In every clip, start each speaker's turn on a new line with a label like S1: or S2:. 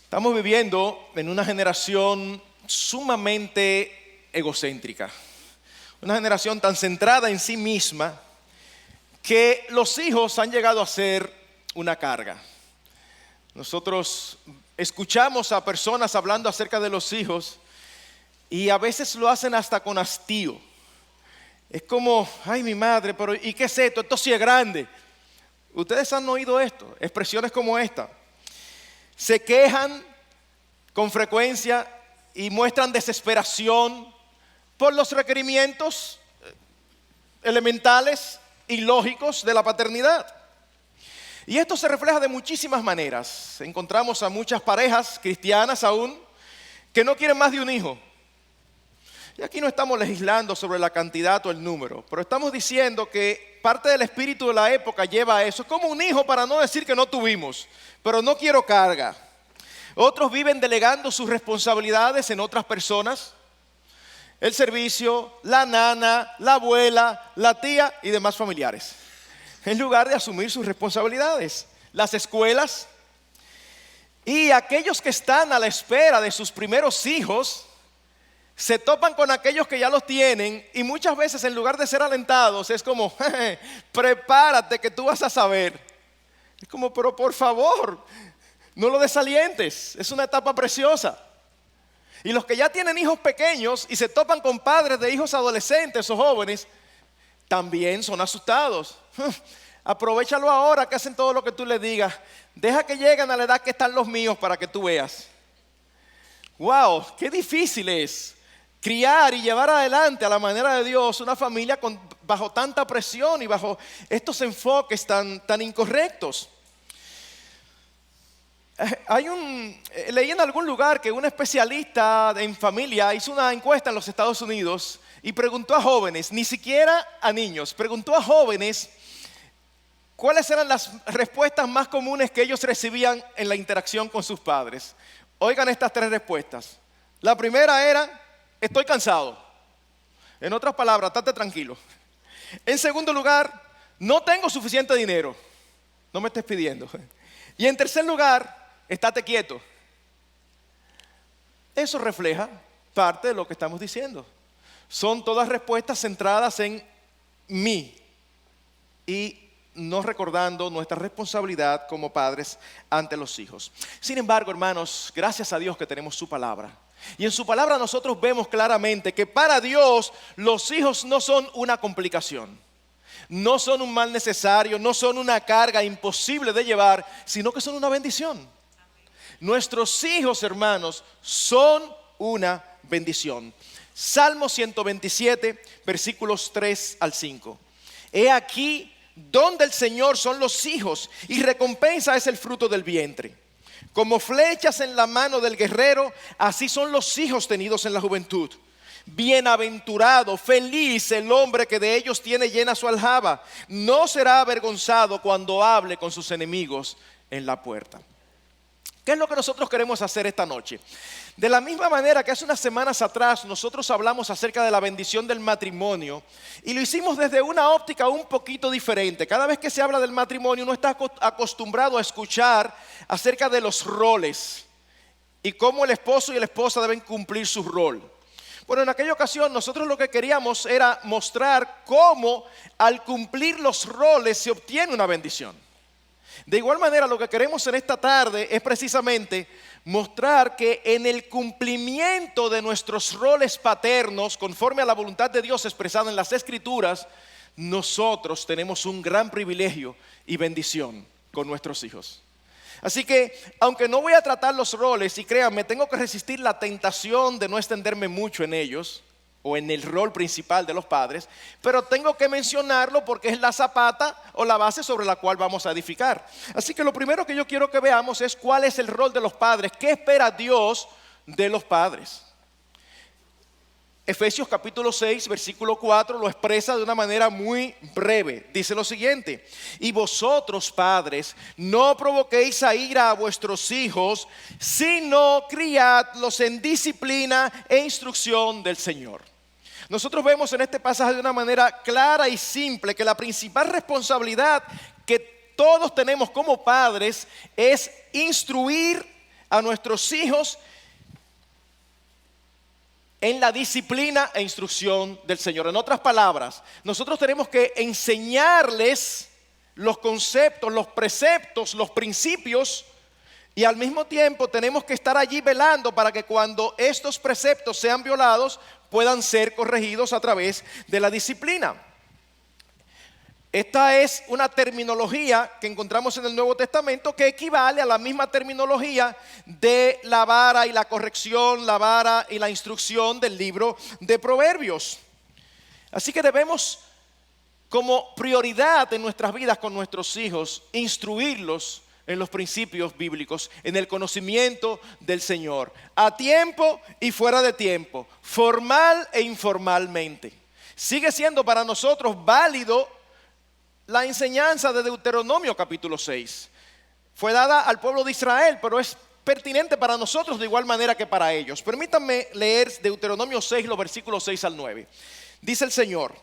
S1: Estamos viviendo en una generación sumamente egocéntrica, una generación tan centrada en sí misma que los hijos han llegado a ser una carga. Nosotros escuchamos a personas hablando acerca de los hijos y a veces lo hacen hasta con hastío. Es como, ay mi madre, pero ¿y qué es esto? Esto sí es grande. Ustedes han oído esto, expresiones como esta. Se quejan con frecuencia y muestran desesperación por los requerimientos elementales y lógicos de la paternidad. Y esto se refleja de muchísimas maneras. Encontramos a muchas parejas cristianas aún que no quieren más de un hijo. Y aquí no estamos legislando sobre la cantidad o el número, pero estamos diciendo que parte del espíritu de la época lleva a eso. Es como un hijo, para no decir que no tuvimos, pero no quiero carga. Otros viven delegando sus responsabilidades en otras personas. El servicio, la nana, la abuela, la tía y demás familiares. En lugar de asumir sus responsabilidades. Las escuelas y aquellos que están a la espera de sus primeros hijos se topan con aquellos que ya los tienen y muchas veces en lugar de ser alentados es como, prepárate que tú vas a saber. Es como, pero por favor, no lo desalientes, es una etapa preciosa. Y los que ya tienen hijos pequeños y se topan con padres de hijos adolescentes o jóvenes, también son asustados. Aprovechalo ahora que hacen todo lo que tú les digas. Deja que lleguen a la edad que están los míos para que tú veas. Wow, qué difícil es criar y llevar adelante a la manera de Dios una familia bajo tanta presión y bajo estos enfoques tan incorrectos. Leí en algún lugar que un especialista en familia hizo una encuesta en los Estados Unidos y preguntó a jóvenes, ni siquiera a niños, preguntó a jóvenes cuáles eran las respuestas más comunes que ellos recibían en la interacción con sus padres. Oigan estas tres respuestas. La primera era, estoy cansado. En otras palabras, estate tranquilo. En segundo lugar, no tengo suficiente dinero. No me estés pidiendo. Y en tercer lugar, estate quieto. Eso refleja parte de lo que estamos diciendo. Son todas respuestas centradas en mí y no recordando nuestra responsabilidad como padres ante los hijos. Sin embargo, hermanos, gracias a Dios que tenemos su palabra. Y en su palabra nosotros vemos claramente que para Dios los hijos no son una complicación. No son un mal necesario, no son una carga imposible de llevar, sino que son una bendición. Nuestros hijos, hermanos, son una bendición. Salmo 127, versículos 3 al 5. He aquí donde el Señor son los hijos y recompensa es el fruto del vientre. Como flechas en la mano del guerrero, así son los hijos tenidos en la juventud. Bienaventurado, feliz el hombre que de ellos tiene llena su aljaba. No será avergonzado cuando hable con sus enemigos en la puerta. ¿Qué es lo que nosotros queremos hacer esta noche? De la misma manera que hace unas semanas atrás nosotros hablamos acerca de la bendición del matrimonio y lo hicimos desde una óptica un poquito diferente. Cada vez que se habla del matrimonio uno está acostumbrado a escuchar acerca de los roles y cómo el esposo y la esposa deben cumplir su rol. Bueno, en aquella ocasión nosotros lo que queríamos era mostrar cómo al cumplir los roles se obtiene una bendición. De igual manera, lo que queremos en esta tarde es precisamente mostrar que en el cumplimiento de nuestros roles paternos, conforme a la voluntad de Dios expresada en las Escrituras, nosotros tenemos un gran privilegio y bendición con nuestros hijos. Así que, aunque no voy a tratar los roles, y créanme, tengo que resistir la tentación de no extenderme mucho en ellos, o en el rol principal de los padres, pero tengo que mencionarlo porque es la zapata o la base sobre la cual vamos a edificar. Así que lo primero que yo quiero que veamos es cuál es el rol de los padres, qué espera Dios de los padres. Efesios capítulo 6, versículo 4 lo expresa de una manera muy breve. Dice lo siguiente: y vosotros, padres, no provoquéis a ira a vuestros hijos, sino criadlos en disciplina e instrucción del Señor. Nosotros vemos en este pasaje de una manera clara y simple que la principal responsabilidad que todos tenemos como padres es instruir a nuestros hijos en la disciplina e instrucción del Señor. En otras palabras, nosotros tenemos que enseñarles los conceptos, los preceptos, los principios, y al mismo tiempo tenemos que estar allí velando para que cuando estos preceptos sean violados, puedan ser corregidos a través de la disciplina. Esta es una terminología que encontramos en el Nuevo Testamento que equivale a la misma terminología de la vara y la corrección, la vara y la instrucción del libro de Proverbios. Así que debemos, como prioridad en nuestras vidas con nuestros hijos, instruirlos en los principios bíblicos, en el conocimiento del Señor, a tiempo y fuera de tiempo, formal e informalmente. Sigue siendo para nosotros válido la enseñanza de Deuteronomio capítulo 6. Fue dada al pueblo de Israel, pero es pertinente para nosotros de igual manera que para ellos. Permítanme leer Deuteronomio 6, los versículos 6 al 9. Dice el Señor: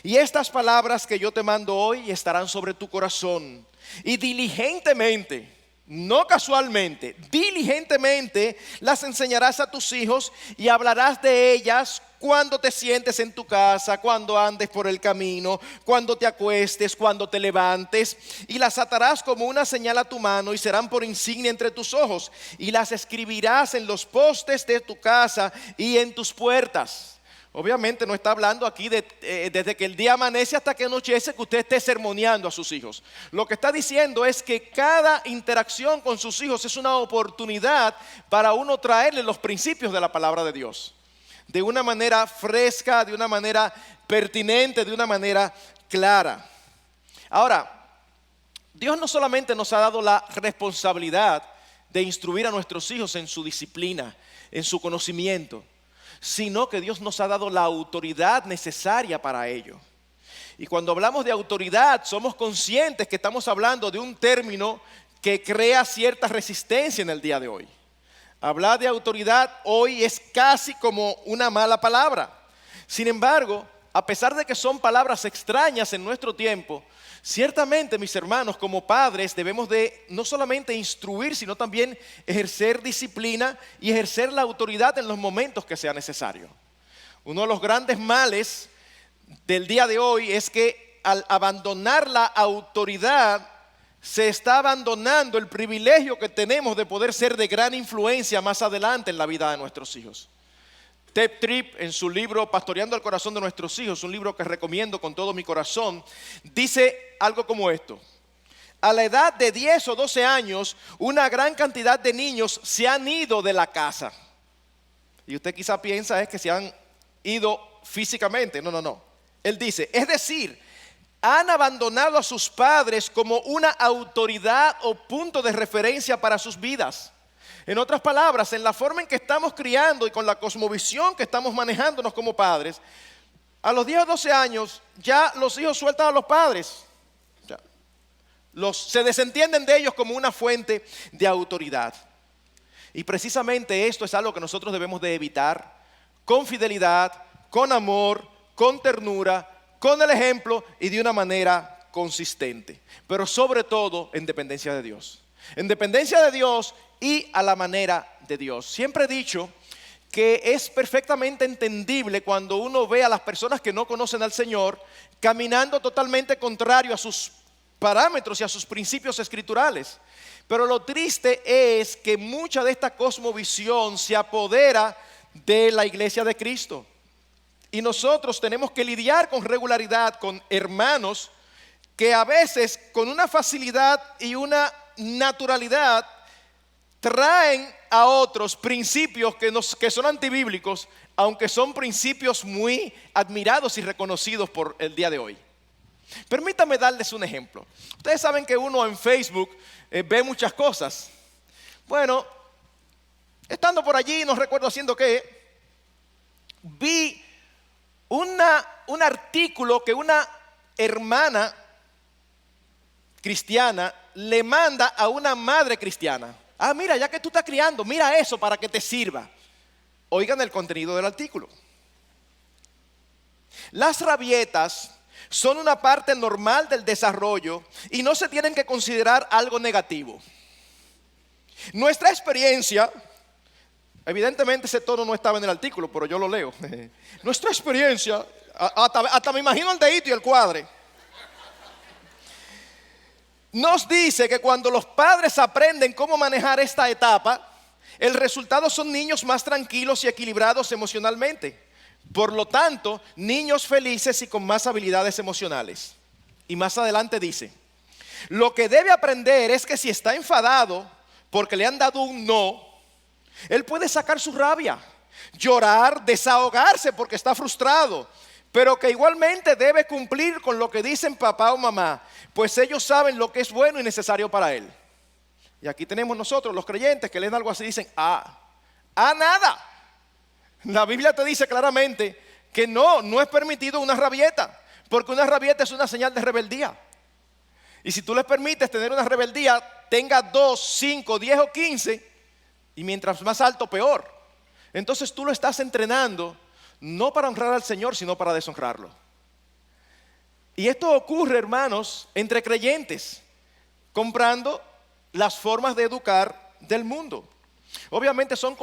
S1: y estas palabras que yo te mando hoy estarán sobre tu corazón, y diligentemente, no casualmente, diligentemente las enseñarás a tus hijos y hablarás de ellas cuando te sientes en tu casa, cuando andes por el camino, cuando te acuestes, cuando te levantes, y las atarás como una señal a tu mano y serán por insignia entre tus ojos, y las escribirás en los postes de tu casa y en tus puertas. Obviamente no está hablando aquí desde que el día amanece hasta que anochece que usted esté sermoneando a sus hijos. Lo que está diciendo es que cada interacción con sus hijos es una oportunidad para uno traerle los principios de la palabra de Dios de una manera fresca, de una manera pertinente, de una manera clara. Ahora, Dios no solamente nos ha dado la responsabilidad de instruir a nuestros hijos en su disciplina, en su conocimiento, sino que Dios nos ha dado la autoridad necesaria para ello. Y cuando hablamos de autoridad, somos conscientes que estamos hablando de un término que crea cierta resistencia en el día de hoy. Hablar de autoridad hoy es casi como una mala palabra. Sin embargo, a pesar de que son palabras extrañas en nuestro tiempo, ciertamente, mis hermanos, como padres debemos de no solamente instruir, sino también ejercer disciplina y ejercer la autoridad en los momentos que sea necesario. Uno de los grandes males del día de hoy es que al abandonar la autoridad, se está abandonando el privilegio que tenemos de poder ser de gran influencia más adelante en la vida de nuestros hijos. Ted Tripp, en su libro Pastoreando el corazón de nuestros hijos, un libro que recomiendo con todo mi corazón, dice algo como esto: a la edad de 10 o 12 años, una gran cantidad de niños se han ido de la casa. Y usted quizá piensa es que se han ido físicamente. No. Él dice, es decir, han abandonado a sus padres como una autoridad o punto de referencia para sus vidas. En otras palabras, en la forma en que estamos criando y con la cosmovisión que estamos manejándonos como padres, a los 10 o 12 años ya los hijos sueltan a los padres. Se desentienden de ellos como una fuente de autoridad. Y precisamente esto es algo que nosotros debemos de evitar con fidelidad, con amor, con ternura, con el ejemplo y de una manera consistente. Pero sobre todo en dependencia de Dios. En dependencia de Dios y a la manera de Dios. Siempre he dicho que es perfectamente entendible cuando uno ve a las personas que no conocen al Señor caminando totalmente contrario a sus parámetros y a sus principios escriturales. Pero lo triste es que mucha de esta cosmovisión se apodera de la iglesia de Cristo. Y nosotros tenemos que lidiar con regularidad con hermanos que a veces con una facilidad y una naturalidad traen a otros principios que son antibíblicos, aunque son principios muy admirados y reconocidos por el día de hoy. Permítanme darles un ejemplo. Ustedes saben que uno en Facebook ve muchas cosas. Bueno, estando por allí, no recuerdo haciendo qué, vi un artículo que una hermana cristiana le manda a una madre cristiana. Ah, mira, ya que tú estás criando, mira eso para que te sirva. Oigan el contenido del artículo. Las rabietas son una parte normal del desarrollo y no se tienen que considerar algo negativo. Nuestra experiencia, evidentemente ese tono no estaba en el artículo, pero yo lo leo. Nuestra experiencia, hasta me imagino el dedito y el cuadre, nos dice que cuando los padres aprenden cómo manejar esta etapa, el resultado son niños más tranquilos y equilibrados emocionalmente. Por lo tanto, niños felices y con más habilidades emocionales. Y más adelante dice, lo que debe aprender es que si está enfadado porque le han dado un no, él puede sacar su rabia, llorar, desahogarse porque está frustrado, pero que igualmente debe cumplir con lo que dicen papá o mamá, pues ellos saben lo que es bueno y necesario para él. Y aquí tenemos nosotros, los creyentes, que leen algo así y dicen, nada. La Biblia te dice claramente que no es permitido una rabieta, porque una rabieta es una señal de rebeldía. Y si tú les permites tener una rebeldía, tenga 2, 5, 10 o 15, y mientras más alto, peor. Entonces tú lo estás entrenando, no para honrar al Señor, sino para deshonrarlo. Y esto ocurre, hermanos, entre creyentes, comprando las formas de educar del mundo. Obviamente son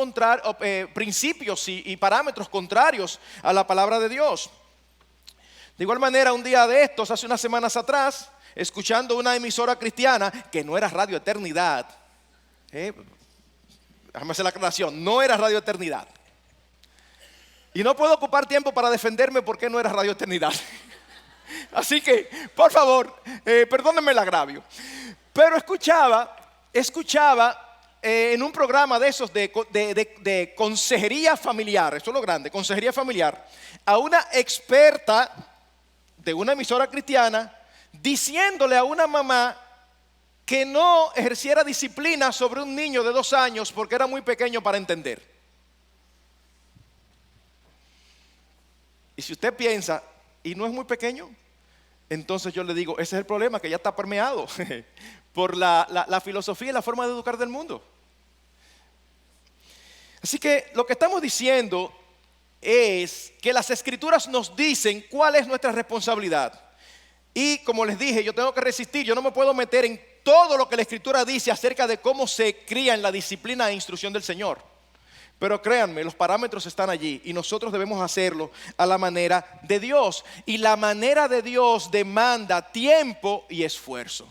S1: principios y parámetros contrarios a la palabra de Dios. De igual manera, un día de estos, hace unas semanas atrás, escuchando una emisora cristiana que no era Radio Eternidad, déjame hacer la aclaración, no era Radio Eternidad. Y no puedo ocupar tiempo para defenderme por qué no era Radio Eternidad. Así que, por favor, perdónenme el agravio. Pero escuchaba en un programa de esos de consejería familiar, eso es lo grande, consejería familiar, a una experta de una emisora cristiana diciéndole a una mamá que no ejerciera disciplina sobre un niño de 2 años porque era muy pequeño para entender. Y si usted piensa, ¿y no es muy pequeño? Entonces yo le digo, ese es el problema, que ya está permeado por la filosofía y la forma de educar del mundo. Así que lo que estamos diciendo es que las Escrituras nos dicen cuál es nuestra responsabilidad. Y como les dije, yo tengo que resistir, yo no me puedo meter en todo lo que la Escritura dice acerca de cómo se cría en la disciplina e instrucción del Señor. Pero créanme, los parámetros están allí y nosotros debemos hacerlo a la manera de Dios. Y la manera de Dios demanda tiempo y esfuerzo.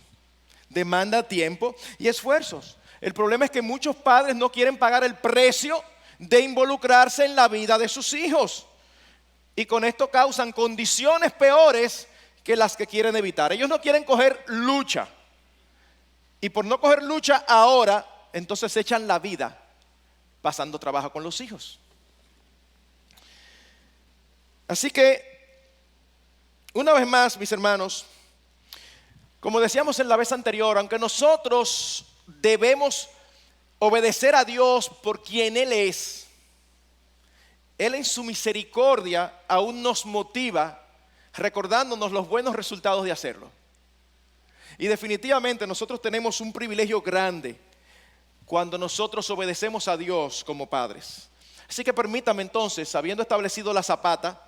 S1: Demanda tiempo y esfuerzos. El problema es que muchos padres no quieren pagar el precio de involucrarse en la vida de sus hijos. Y con esto causan condiciones peores que las que quieren evitar. Ellos no quieren coger lucha. Y por no coger lucha ahora, entonces echan la vida pasando trabajo con los hijos. Así que, una vez más, mis hermanos, como decíamos en la vez anterior, aunque nosotros debemos obedecer a Dios por quien Él es, Él en su misericordia aún nos motiva recordándonos los buenos resultados de hacerlo. Y definitivamente nosotros tenemos un privilegio grande cuando nosotros obedecemos a Dios como padres. Así que permítame entonces, habiendo establecido la zapata,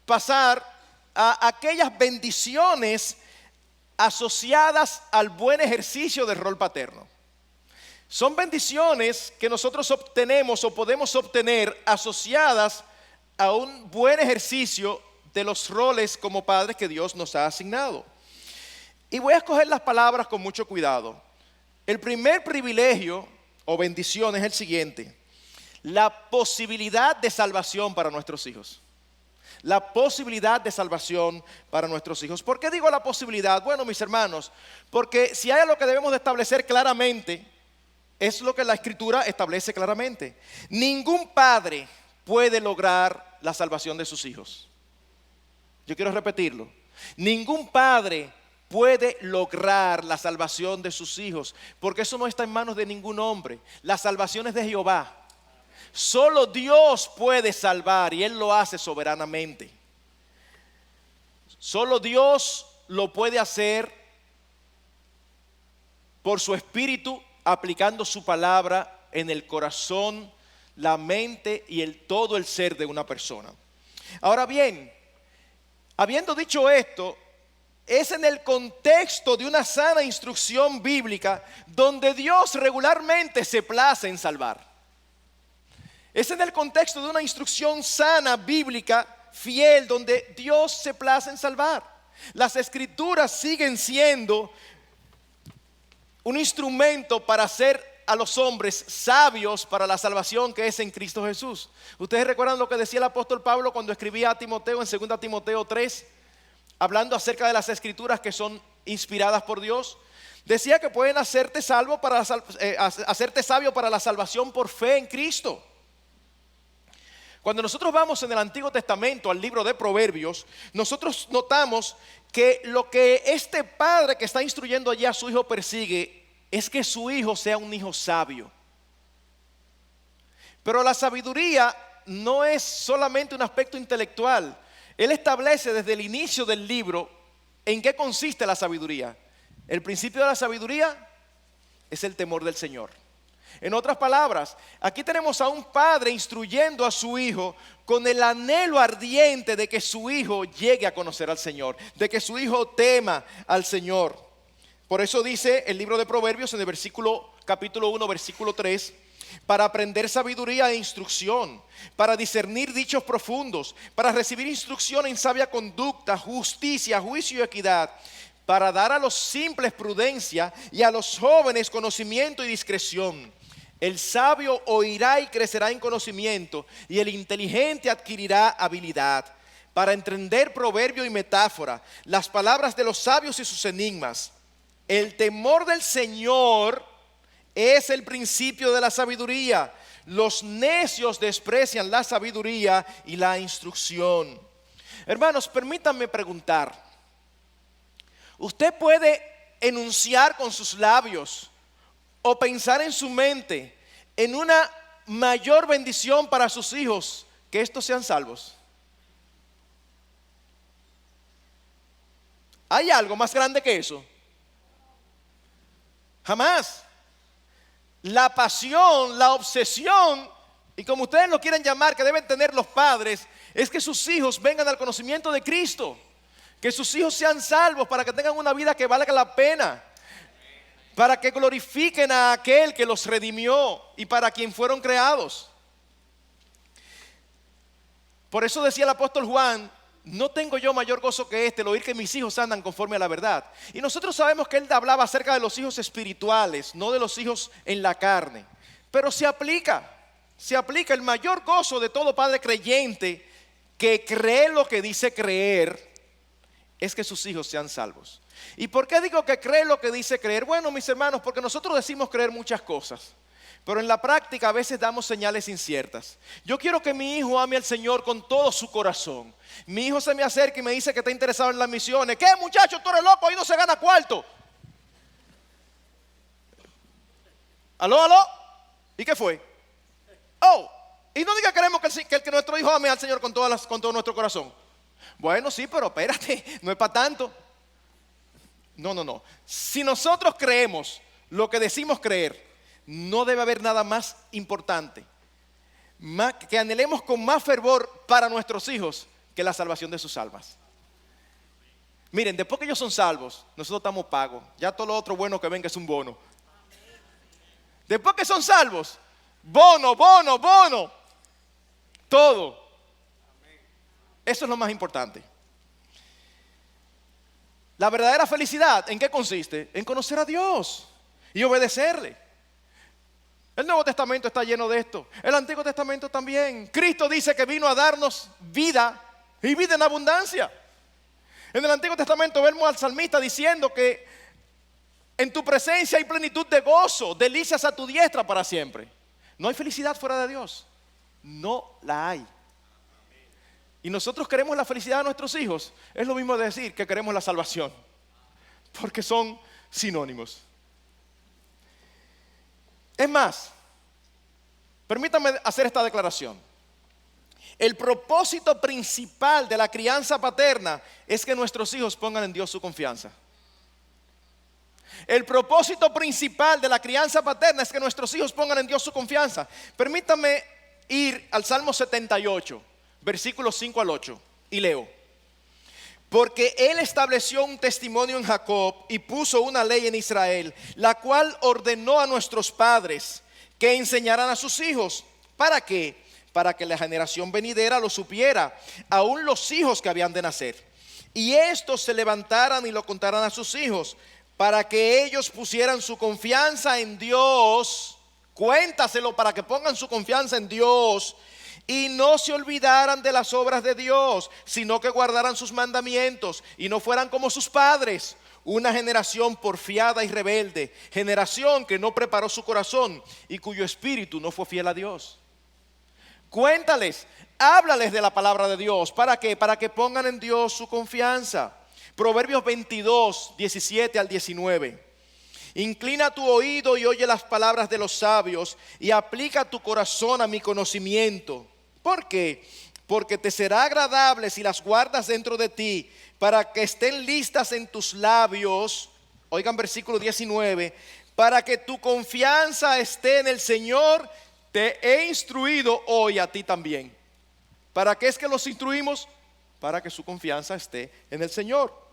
S1: pasar a aquellas bendiciones asociadas al buen ejercicio del rol paterno. Son bendiciones que nosotros obtenemos o podemos obtener asociadas a un buen ejercicio de los roles como padres que Dios nos ha asignado. Y voy a escoger las palabras con mucho cuidado. El primer privilegio o bendición es el siguiente: la posibilidad de salvación para nuestros hijos. La posibilidad de salvación para nuestros hijos. ¿Por qué digo la posibilidad? Bueno, mis hermanos, porque si hay algo que debemos de establecer claramente, es lo que la Escritura establece claramente. Ningún padre puede lograr la salvación de sus hijos. Yo quiero repetirlo. Ningún padre puede lograr la salvación de sus hijos, porque eso no está en manos de ningún hombre. La salvación es de Jehová. Solo Dios puede salvar y Él lo hace soberanamente. Solo Dios lo puede hacer por su Espíritu, aplicando su palabra en el corazón, la mente y todo el ser de una persona. Ahora bien, habiendo dicho esto, es en el contexto de una sana instrucción bíblica donde Dios regularmente se place en salvar. Es en el contexto de una instrucción sana, bíblica, fiel, donde Dios se place en salvar. Las escrituras siguen siendo un instrumento para hacer a los hombres sabios para la salvación que es en Cristo Jesús. Ustedes recuerdan lo que decía el apóstol Pablo cuando escribía a Timoteo en 2 Timoteo 3, hablando acerca de las escrituras que son inspiradas por Dios. Decía que pueden hacerte sabio para la salvación por fe en Cristo. Cuando nosotros vamos en el Antiguo Testamento al libro de Proverbios, nosotros notamos que lo que este padre que está instruyendo allí a su hijo persigue es que su hijo sea un hijo sabio. Pero la sabiduría no es solamente un aspecto intelectual. Él establece desde el inicio del libro en qué consiste la sabiduría. El principio de la sabiduría es el temor del Señor. En otras palabras, aquí tenemos a un padre instruyendo a su hijo con el anhelo ardiente de que su hijo llegue a conocer al Señor, de que su hijo tema al Señor. Por eso dice el libro de Proverbios en el capítulo 1, versículo 3, para aprender sabiduría e instrucción, para discernir dichos profundos, para recibir instrucción en sabia conducta, justicia, juicio y equidad, para dar a los simples prudencia y a los jóvenes conocimiento y discreción. El sabio oirá y crecerá en conocimiento, y el inteligente adquirirá habilidad para entender proverbio y metáfora, las palabras de los sabios y sus enigmas. El temor del Señor es el principio de la sabiduría. Los necios desprecian la sabiduría y la instrucción. Hermanos, permítanme preguntar. Usted puede enunciar con sus labios o pensar en su mente en una mayor bendición para sus hijos, que estos sean salvos. ¿Hay algo más grande que eso? Jamás. La pasión, la obsesión, y como ustedes lo quieren llamar, que deben tener los padres, es que sus hijos vengan al conocimiento de Cristo, que sus hijos sean salvos para que tengan una vida que valga la pena, para que glorifiquen a aquel que los redimió y para quien fueron creados. Por eso decía el apóstol Juan: no tengo yo mayor gozo que este, el oír que mis hijos andan conforme a la verdad. Y nosotros sabemos que él hablaba acerca de los hijos espirituales, no de los hijos en la carne. Pero se aplica el mayor gozo de todo padre creyente que cree lo que dice creer, es que sus hijos sean salvos. ¿Y por qué digo que cree lo que dice creer? Bueno, mis hermanos, porque nosotros decimos creer muchas cosas, pero en la práctica a veces damos señales inciertas. Yo quiero que mi hijo ame al Señor con todo su corazón. Mi hijo se me acerca y me dice que está interesado en las misiones. ¿Qué, muchacho? Tú eres loco, ahí no se gana cuarto. ¿Aló? ¿Y qué fue? Oh, y no diga que queremos que nuestro hijo ame al Señor con todo nuestro corazón. Bueno, sí, pero espérate, no es para tanto. No. Si nosotros creemos lo que decimos creer, no debe haber nada más importante, que anhelemos con más fervor para nuestros hijos, que la salvación de sus almas. Miren, después que ellos son salvos, nosotros estamos pagos. Ya todo lo otro bueno que venga es un bono. Después que son salvos, bono, todo. Eso es lo más importante. La verdadera felicidad, ¿en qué consiste? En conocer a Dios y obedecerle. El Nuevo Testamento está lleno de esto. El Antiguo Testamento también. Cristo dice que vino a darnos vida y vida en abundancia. En el Antiguo Testamento vemos al salmista diciendo que en tu presencia hay plenitud de gozo, delicias a tu diestra para siempre. No hay felicidad fuera de Dios. No la hay. Y nosotros queremos la felicidad de nuestros hijos. Es lo mismo de decir que queremos la salvación, porque son sinónimos. Es más, permítanme hacer esta declaración. El propósito principal de la crianza paterna es que nuestros hijos pongan en Dios su confianza. El propósito principal de la crianza paterna es que nuestros hijos pongan en Dios su confianza. Permítanme ir al Salmo 78, versículos 5 al 8, y leo: Porque Él estableció un testimonio en Jacob y puso una ley en Israel, la cual ordenó a nuestros padres que enseñaran a sus hijos. ¿Para qué? Para que la generación venidera lo supiera, aún los hijos que habían de nacer. Y estos se levantaran y lo contaran a sus hijos, para que ellos pusieran su confianza en Dios. Cuéntaselo para que pongan su confianza en Dios y no se olvidaran de las obras de Dios, sino que guardaran sus mandamientos y no fueran como sus padres, una generación porfiada y rebelde, generación que no preparó su corazón y cuyo espíritu no fue fiel a Dios. Cuéntales, háblales de la palabra de Dios. ¿Para qué? Para que pongan en Dios su confianza. Proverbios 22, 17 al 19. Inclina tu oído y oye las palabras de los sabios y aplica tu corazón a mi conocimiento. ¿Por qué? Porque te será agradable si las guardas dentro de ti, para que estén listas en tus labios. Oigan versículo 19. Para que tu confianza esté en el Señor, te he instruido hoy a ti también. ¿Para qué es que los instruimos? Para que su confianza esté en el Señor.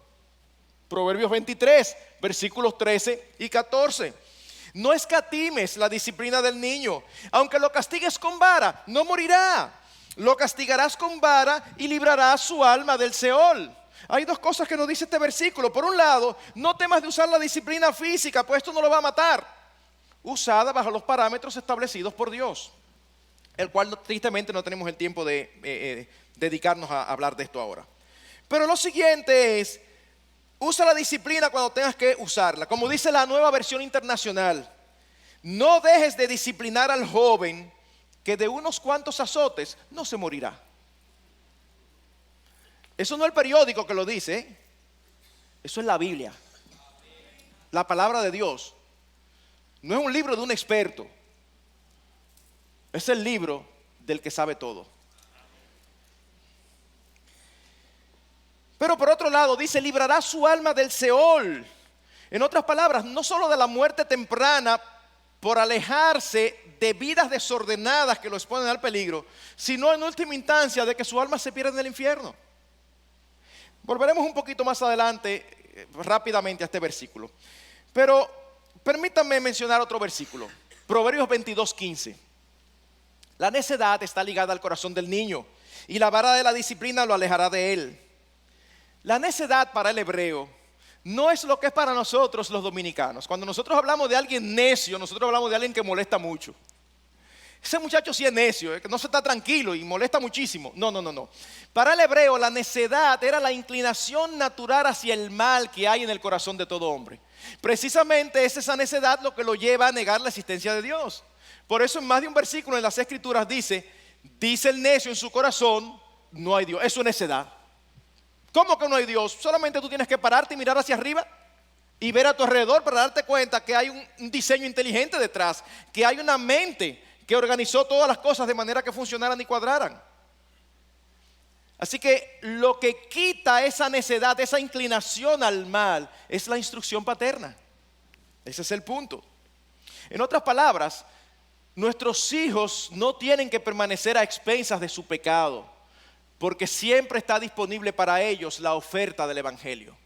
S1: Proverbios 23, versículos 13 y 14. No escatimes la disciplina del niño, aunque lo castigues con vara, no morirá. Lo castigarás con vara y librarás su alma del Seol. Hay dos cosas que nos dice este versículo. Por un lado, no temas de usar la disciplina física, pues esto no lo va a matar. Usada bajo los parámetros establecidos por Dios, el cual tristemente no tenemos el tiempo de dedicarnos a hablar de esto ahora. Pero lo siguiente es: usa la disciplina cuando tengas que usarla. Como dice la Nueva Versión Internacional, no dejes de disciplinar al joven, que de unos cuantos azotes no se morirá. Eso no es el periódico que lo dice, ¿eh? Eso es la Biblia, la palabra de Dios. No es un libro de un experto, es el libro del que sabe todo. Pero por otro lado dice: librará su alma del Seol. En otras palabras, no solo de la muerte temprana por alejarse de vidas desordenadas que lo exponen al peligro, sino en última instancia de que su alma se pierda en el infierno. Volveremos un poquito más adelante rápidamente a este versículo. Pero permítanme mencionar otro versículo. Proverbios 22, 15. La necedad está ligada al corazón del niño, y la vara de la disciplina lo alejará de él. La necedad para el hebreo no es lo que es para nosotros los dominicanos. Cuando nosotros hablamos de alguien necio, nosotros hablamos de alguien que molesta mucho. Ese muchacho sí es necio, que no se está tranquilo y molesta muchísimo. No. Para el hebreo, la necedad era la inclinación natural hacia el mal que hay en el corazón de todo hombre. Precisamente es esa necedad lo que lo lleva a negar la existencia de Dios. Por eso en más de un versículo en las Escrituras dice el necio en su corazón, no hay Dios. Eso es necedad. ¿Cómo que no hay Dios? Solamente tú tienes que pararte y mirar hacia arriba y ver a tu alrededor para darte cuenta que hay un diseño inteligente detrás, que hay una mente que organizó todas las cosas de manera que funcionaran y cuadraran. Así que lo que quita esa necedad, esa inclinación al mal, es la instrucción paterna. Ese es el punto. En otras palabras, nuestros hijos no tienen que permanecer a expensas de su pecado, porque siempre está disponible para ellos la oferta del Evangelio.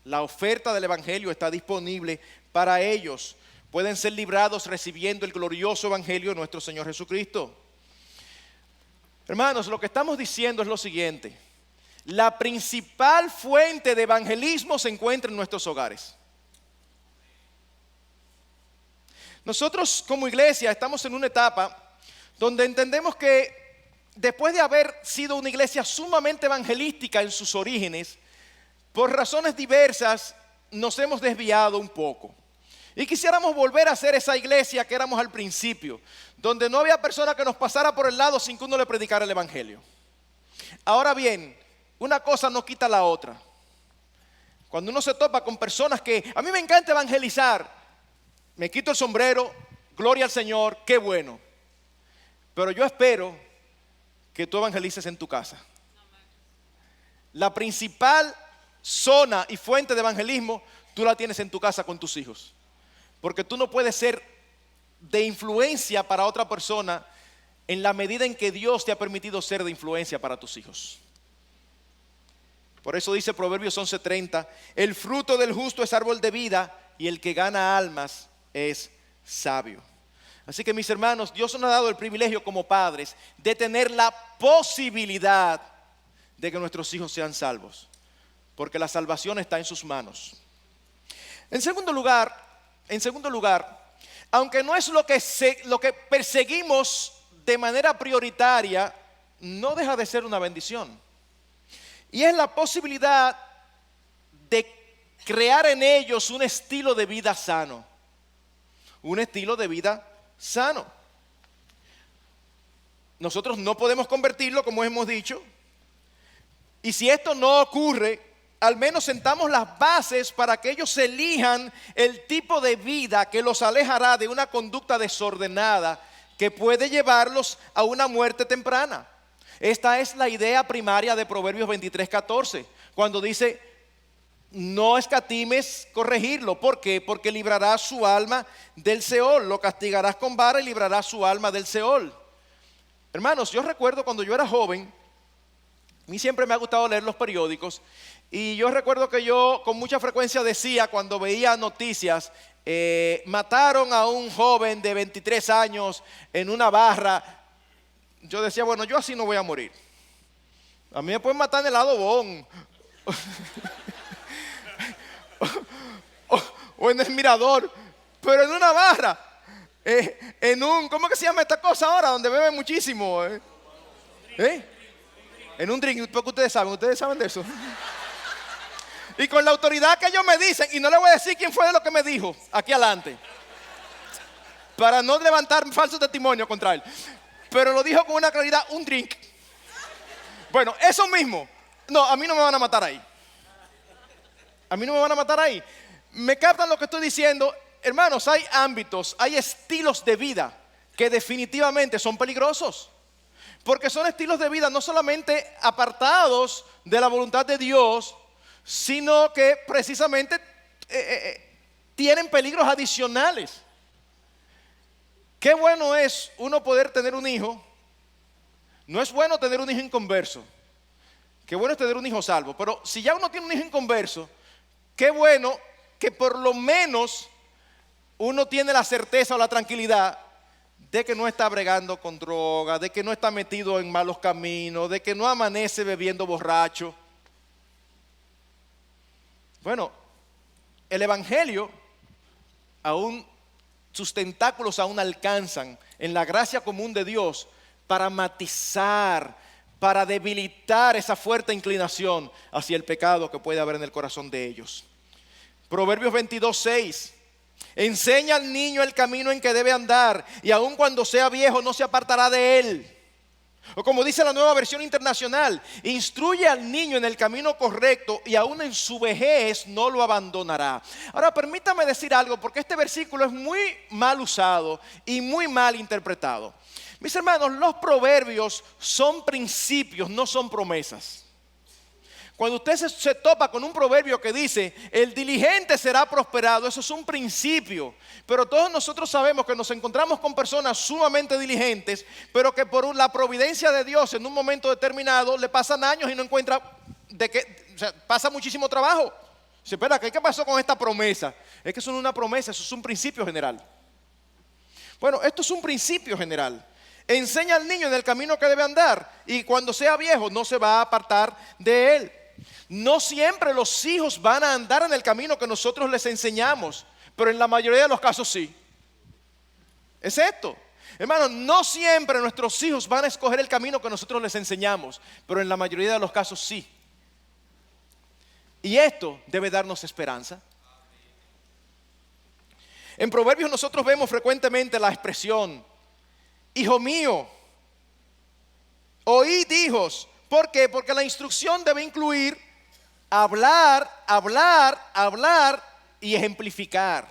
S1: La oferta del Evangelio está disponible para ellos. Pueden ser librados recibiendo el glorioso Evangelio de nuestro Señor Jesucristo. Hermanos, lo que estamos diciendo es lo siguiente: la principal fuente de evangelismo se encuentra en nuestros hogares. Nosotros como iglesia estamos en una etapa donde entendemos que después de haber sido una iglesia sumamente evangelística en sus orígenes, por razones diversas nos hemos desviado un poco. Y quisiéramos volver a ser esa iglesia que éramos al principio, donde no había persona que nos pasara por el lado sin que uno le predicara el evangelio. Ahora bien, una cosa no quita la otra. Cuando uno se topa con personas que, a mí me encanta evangelizar, me quito el sombrero, gloria al Señor, qué bueno. Pero yo espero que tú evangelices en tu casa. La principal zona y fuente de evangelismo, tú la tienes en tu casa con tus hijos. Porque tú no puedes ser de influencia para otra persona en la medida en que Dios te ha permitido ser de influencia para tus hijos. Por eso dice Proverbios 11:30, el fruto del justo es árbol de vida y el que gana almas es sabio. Así que mis hermanos, Dios nos ha dado el privilegio como padres de tener la posibilidad de que nuestros hijos sean salvos, porque la salvación está en sus manos. En segundo lugar, aunque no es lo que perseguimos de manera prioritaria, no deja de ser una bendición. Y es la posibilidad de crear en ellos un estilo de vida sano. Un estilo de vida sano. Nosotros no podemos convertirlo, como hemos dicho. Y si esto no ocurre, al menos sentamos las bases para que ellos elijan el tipo de vida que los alejará de una conducta desordenada que puede llevarlos a una muerte temprana. Esta es la idea primaria de Proverbios 23:14, cuando dice, no escatimes corregirlo. ¿Por qué? Porque librarás su alma del Seol, lo castigarás con vara y librarás su alma del Seol. Hermanos, yo recuerdo cuando yo era joven, a mí siempre me ha gustado leer los periódicos, y yo recuerdo que yo con mucha frecuencia decía cuando veía noticias, mataron a un joven de 23 años en una barra. Yo decía, bueno, yo así no voy a morir. A mí me pueden matar en el Adobón o en el Mirador, pero en una barra, ¿cómo que se llama esta cosa ahora? Donde beben muchísimo. En un drink, porque ustedes saben de eso. Y con la autoridad que ellos me dicen, y no les voy a decir quién fue de lo que me dijo aquí adelante, para no levantar falsos testimonios contra él, pero lo dijo con una claridad, un drink. Bueno, eso mismo. No, a mí no me van a matar ahí. A mí no me van a matar ahí. ¿Me captan lo que estoy diciendo? Hermanos, hay ámbitos, hay estilos de vida que definitivamente son peligrosos. Porque son estilos de vida no solamente apartados de la voluntad de Dios, sino que precisamente tienen peligros adicionales. Qué bueno es uno poder tener un hijo. No es bueno tener un hijo inconverso. Qué bueno es tener un hijo salvo. Pero si ya uno tiene un hijo inconverso, qué bueno que por lo menos uno tiene la certeza o la tranquilidad de que no está bregando con droga, de que no está metido en malos caminos, de que no amanece bebiendo borracho. Bueno, el evangelio aún, sus tentáculos aún alcanzan en la gracia común de Dios para matizar, para debilitar esa fuerte inclinación hacia el pecado que puede haber en el corazón de ellos. Proverbios 22:6. Enseña al niño el camino en que debe andar, y aun cuando sea viejo no se apartará de él. O como dice la Nueva Versión Internacional, instruye al niño en el camino correcto y aún en su vejez no lo abandonará. Ahora permítame decir algo, porque este versículo es muy mal usado y muy mal interpretado. Mis hermanos, los proverbios son principios, no son promesas. Cuando usted se topa con un proverbio que dice, el diligente será prosperado, eso es un principio. Pero todos nosotros sabemos que nos encontramos con personas sumamente diligentes, pero que por la providencia de Dios en un momento determinado le pasan años y no encuentra pasa muchísimo trabajo. Se espera, ¿qué pasó con esta promesa? Es que eso no es una promesa, eso es un principio general. Bueno, esto es un principio general. Enseña al niño en el camino que debe andar, y cuando sea viejo no se va a apartar de él. No siempre los hijos van a andar en el camino que nosotros les enseñamos, pero en la mayoría de los casos sí. Es esto. Hermanos, no siempre nuestros hijos van a escoger el camino que nosotros les enseñamos, pero en la mayoría de los casos sí. Y esto debe darnos esperanza. En Proverbios nosotros vemos frecuentemente la expresión, hijo mío, oíd hijos. ¿Por qué? Porque la instrucción debe incluir hablar y ejemplificar.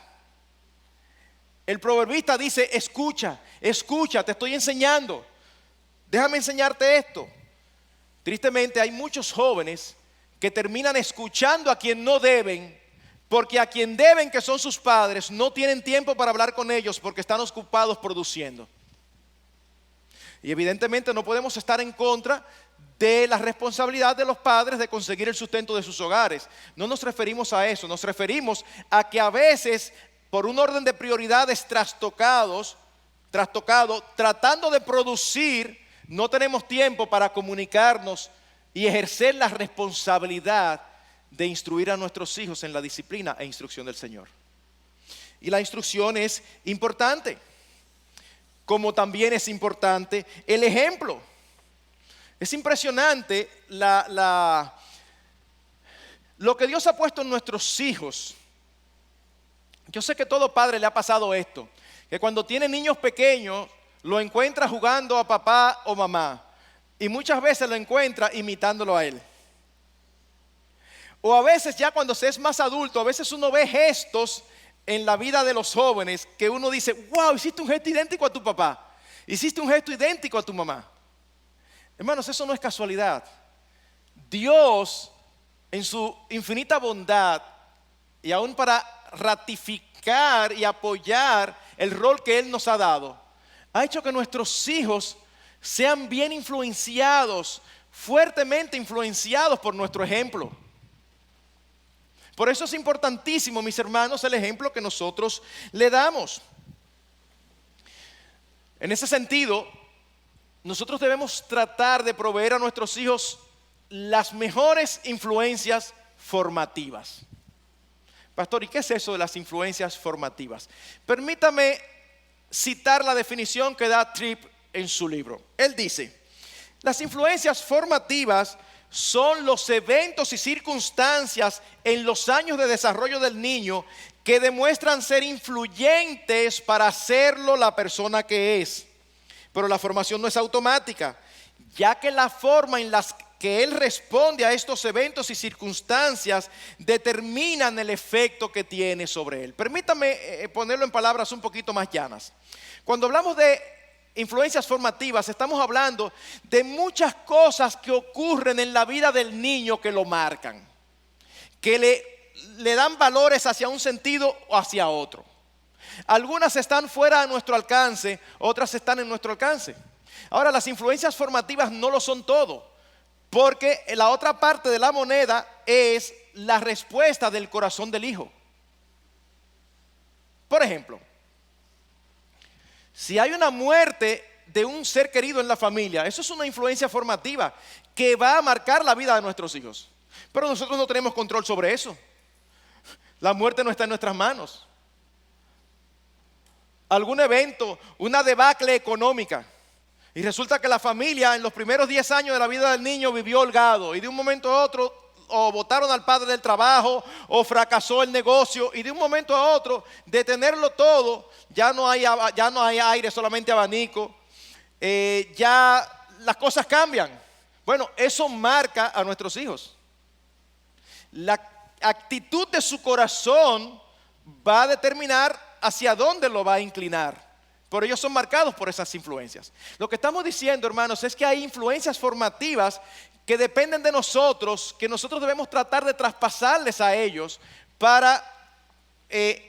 S1: El proverbista dice, escucha, te estoy enseñando. Déjame enseñarte esto. Tristemente hay muchos jóvenes que terminan escuchando a quien no deben, porque a quien deben, que son sus padres, no tienen tiempo para hablar con ellos porque están ocupados produciendo. Y evidentemente no podemos estar en contra de la responsabilidad de los padres de conseguir el sustento de sus hogares. No nos referimos a eso, nos referimos a que a veces por un orden de prioridades trastocado, tratando de producir, no tenemos tiempo para comunicarnos y ejercer la responsabilidad de instruir a nuestros hijos en la disciplina e instrucción del Señor. Y la instrucción es importante, como también es importante el ejemplo. Es impresionante lo que Dios ha puesto en nuestros hijos. Yo sé que a todo padre le ha pasado esto, que cuando tiene niños pequeños, lo encuentra jugando a papá o mamá, y muchas veces lo encuentra imitándolo a él. O a veces ya cuando se es más adulto, a veces uno ve gestos en la vida de los jóvenes que uno dice, wow, hiciste un gesto idéntico a tu papá, hiciste un gesto idéntico a tu mamá. Hermanos, eso no es casualidad. Dios, en su infinita bondad, y aún para ratificar y apoyar el rol que Él nos ha dado, ha hecho que nuestros hijos sean bien influenciados, fuertemente influenciados por nuestro ejemplo. Por eso es importantísimo, mis hermanos, el ejemplo que nosotros le damos. En ese sentido, nosotros debemos tratar de proveer a nuestros hijos las mejores influencias formativas. Pastor, ¿y qué es eso de las influencias formativas? Permítame citar la definición que da Tripp en su libro. Él dice, las influencias formativas son los eventos y circunstancias en los años de desarrollo del niño que demuestran ser influyentes para hacerlo la persona que es. Pero la formación no es automática, ya que la forma en la que él responde a estos eventos y circunstancias determinan el efecto que tiene sobre él. Permítame ponerlo en palabras un poquito más llanas. Cuando hablamos de influencias formativas, estamos hablando de muchas cosas que ocurren en la vida del niño que lo marcan, que le dan valores hacia un sentido o hacia otro. Algunas están fuera de nuestro alcance, otras están en nuestro alcance. Ahora, las influencias formativas no lo son todo, porque la otra parte de la moneda es la respuesta del corazón del hijo. Por ejemplo, si hay una muerte de un ser querido en la familia, eso es una influencia formativa que va a marcar la vida de nuestros hijos. Pero nosotros no tenemos control sobre eso. La muerte no está en nuestras manos. Algún evento, una debacle económica, y resulta que la familia en los primeros 10 años de la vida del niño vivió holgado, y de un momento a otro o botaron al padre del trabajo o fracasó el negocio, y de un momento a otro de tenerlo todo ya no hay aire, solamente abanico, ya las cosas cambian. Bueno, eso marca a nuestros hijos. La actitud de su corazón va a determinar hacia dónde lo va a inclinar. Por ellos son marcados por esas influencias. Lo que estamos diciendo, hermanos, es que hay influencias formativas que dependen de nosotros, que nosotros debemos tratar de traspasarles a ellos para, en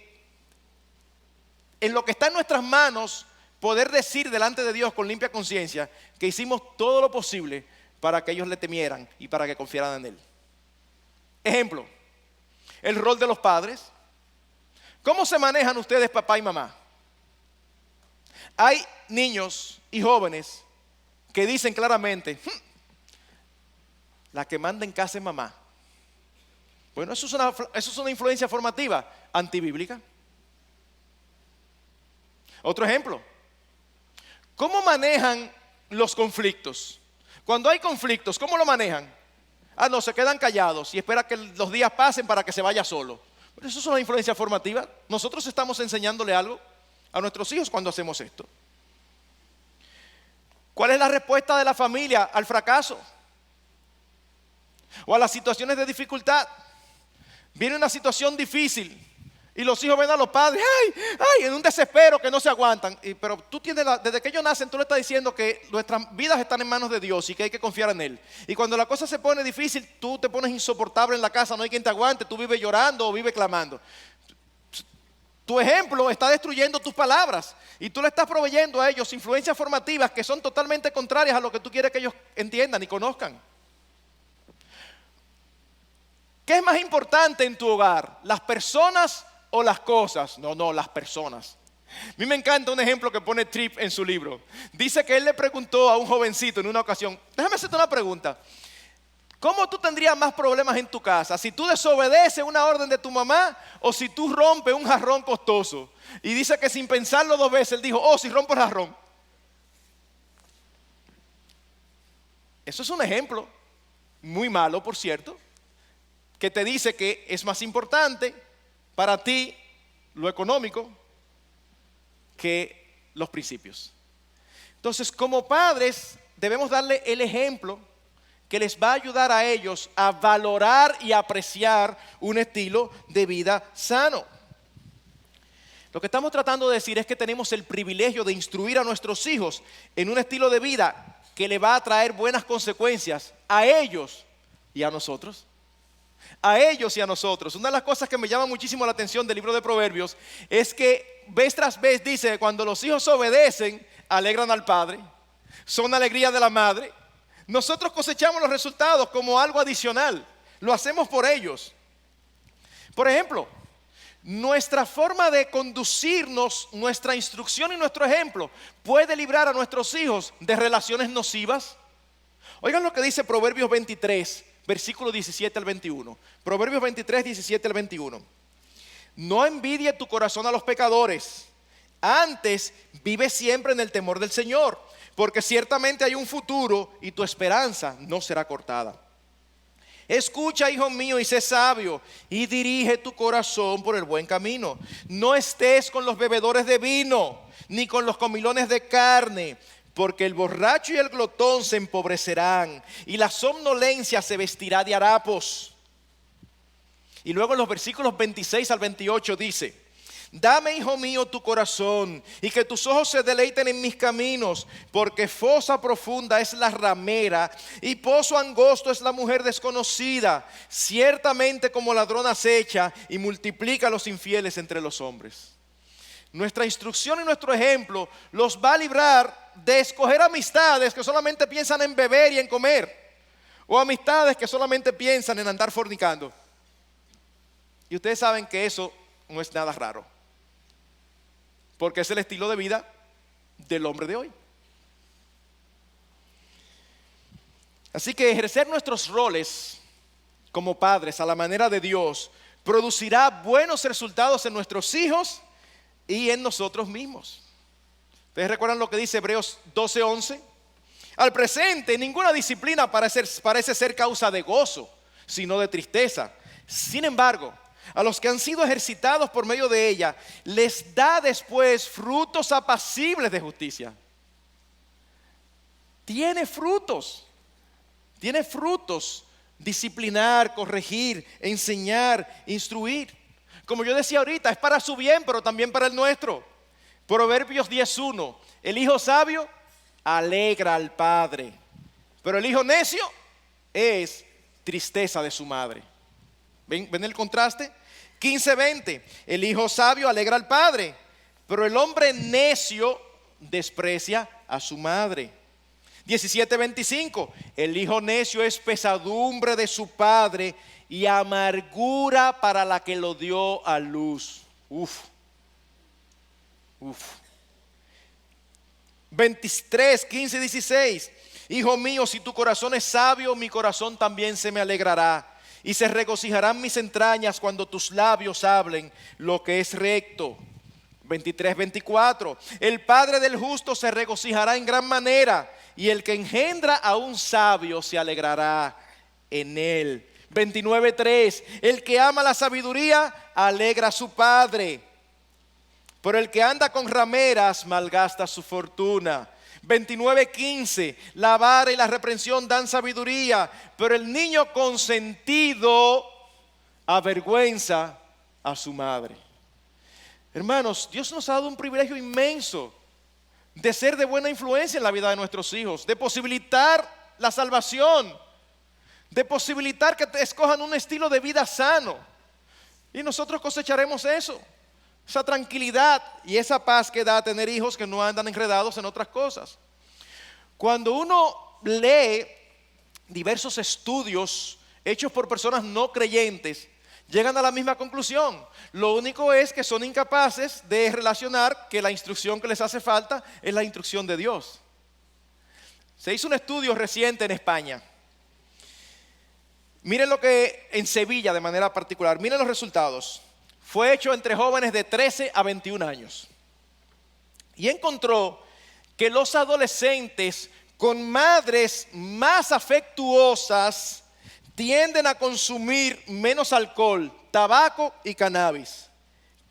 S1: lo que está en nuestras manos, poder decir delante de Dios con limpia conciencia que hicimos todo lo posible para que ellos le temieran y para que confiaran en Él. Ejemplo, el rol de los padres. ¿Cómo se manejan ustedes, papá y mamá? Hay niños y jóvenes que dicen claramente, la que manda en casa es mamá. Bueno, eso es una influencia formativa antibíblica. Otro ejemplo, ¿cómo manejan los conflictos? Cuando hay conflictos, ¿cómo lo manejan? No, se quedan callados y esperan que los días pasen para que se vaya solo. Pero eso es una influencia formativa. Nosotros estamos enseñándole algo a nuestros hijos cuando hacemos esto. ¿Cuál es la respuesta de la familia al fracaso? O a las situaciones de dificultad. Viene una situación difícil y los hijos ven a los padres, en un desespero que no se aguantan. Pero tú desde que ellos nacen, tú le estás diciendo que nuestras vidas están en manos de Dios y que hay que confiar en Él. Y cuando la cosa se pone difícil, tú te pones insoportable en la casa, no hay quien te aguante, tú vives llorando o vives clamando. Tu ejemplo está destruyendo tus palabras y tú le estás proveyendo a ellos influencias formativas que son totalmente contrarias a lo que tú quieres que ellos entiendan y conozcan. ¿Qué es más importante en tu hogar? ¿Las personas o las cosas? No, las personas. A mí me encanta un ejemplo que pone Tripp en su libro. Dice que él le preguntó a un jovencito en una ocasión, déjame hacerte una pregunta. ¿Cómo tú tendrías más problemas en tu casa? ¿Si tú desobedeces una orden de tu mamá o si tú rompes un jarrón costoso? Y dice que sin pensarlo dos veces, él dijo, si rompo el jarrón. Eso es un ejemplo, muy malo por cierto, que te dice que es más importante para ti lo económico que los principios. Entonces, como padres, debemos darle el ejemplo que les va a ayudar a ellos a valorar y apreciar un estilo de vida sano. Lo que estamos tratando de decir es que tenemos el privilegio de instruir a nuestros hijos en un estilo de vida que le va a traer buenas consecuencias a ellos y a nosotros. A ellos y a nosotros. Una de las cosas que me llama muchísimo la atención del libro de Proverbios es que vez tras vez dice que cuando los hijos obedecen, alegran al padre, son alegría de la madre. Nosotros cosechamos los resultados como algo adicional, lo hacemos por ellos. Por ejemplo, nuestra forma de conducirnos, nuestra instrucción y nuestro ejemplo puede librar a nuestros hijos de relaciones nocivas. Oigan lo que dice Proverbios 23, versículo 17 al 21. Proverbios 23, 17 al 21. No envidie tu corazón a los pecadores, antes vive siempre en el temor del Señor, porque ciertamente hay un futuro y tu esperanza no será cortada. Escucha, hijo mío, y sé sabio, y dirige tu corazón por el buen camino. No estés con los bebedores de vino, ni con los comilones de carne, porque el borracho y el glotón se empobrecerán, y la somnolencia se vestirá de harapos. Y luego en los versículos 26 al 28 dice: dame, hijo mío, tu corazón, y que tus ojos se deleiten en mis caminos, porque fosa profunda es la ramera, y pozo angosto es la mujer desconocida. Ciertamente como ladrón acecha y multiplica a los infieles entre los hombres. Nuestra instrucción y nuestro ejemplo los va a librar de escoger amistades que solamente piensan en beber y en comer, o amistades que solamente piensan en andar fornicando. Y ustedes saben que eso no es nada raro, porque es el estilo de vida del hombre de hoy. Así que ejercer nuestros roles como padres a la manera de Dios producirá buenos resultados en nuestros hijos y en nosotros mismos. ¿Ustedes recuerdan lo que dice Hebreos 12:11? Al presente, ninguna disciplina parece ser causa de gozo, sino de tristeza. Sin embargo, a los que han sido ejercitados por medio de ella, les da después frutos apacibles de justicia. Tiene frutos disciplinar, corregir, enseñar, instruir. Como yo decía ahorita, es para su bien, pero también para el nuestro. Proverbios 10:1, el hijo sabio alegra al padre, pero el hijo necio es tristeza de su madre. ¿Ven el contraste? 15:20, el hijo sabio alegra al padre, pero el hombre necio desprecia a su madre. 17:25, el hijo necio es pesadumbre de su padre y amargura para la que lo dio a luz. 23:15-16, hijo mío, si tu corazón es sabio, mi corazón también se me alegrará, y se regocijarán mis entrañas cuando tus labios hablen lo que es recto. 23:24, el padre del justo se regocijará en gran manera, y el que engendra a un sabio se alegrará en él. 29:3, el que ama la sabiduría alegra a su padre, pero el que anda con rameras malgasta su fortuna. 29:15, la vara y la reprensión dan sabiduría, pero el niño consentido avergüenza a su madre. Hermanos, Dios nos ha dado un privilegio inmenso de ser de buena influencia en la vida de nuestros hijos, de posibilitar la salvación, de posibilitar que te escojan un estilo de vida sano. Y nosotros cosecharemos eso. Esa tranquilidad y esa paz que da tener hijos que no andan enredados en otras cosas. Cuando uno lee diversos estudios hechos por personas no creyentes, llegan a la misma conclusión. Lo único es que son incapaces de relacionar que la instrucción que les hace falta es la instrucción de Dios. Se hizo un estudio reciente en España. Miren lo que en Sevilla de manera particular, miren los resultados. Fue hecho entre jóvenes de 13 a 21 años. Y encontró que los adolescentes con madres más afectuosas tienden a consumir menos alcohol, tabaco y cannabis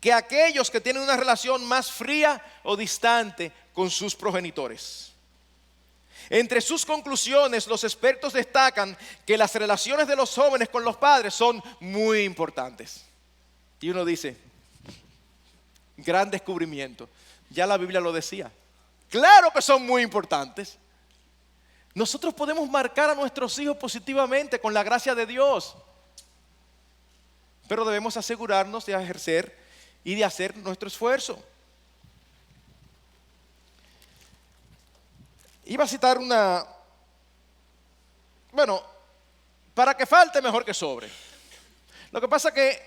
S1: que aquellos que tienen una relación más fría o distante con sus progenitores. Entre sus conclusiones, los expertos destacan que las relaciones de los jóvenes con los padres son muy importantes. Y uno dice, gran descubrimiento. Ya la Biblia lo decía. Claro que son muy importantes. Nosotros podemos marcar a nuestros hijos positivamente con la gracia de Dios. Pero debemos asegurarnos de ejercer y de hacer nuestro esfuerzo. Iba a citar para que falte mejor que sobre. Lo que pasa que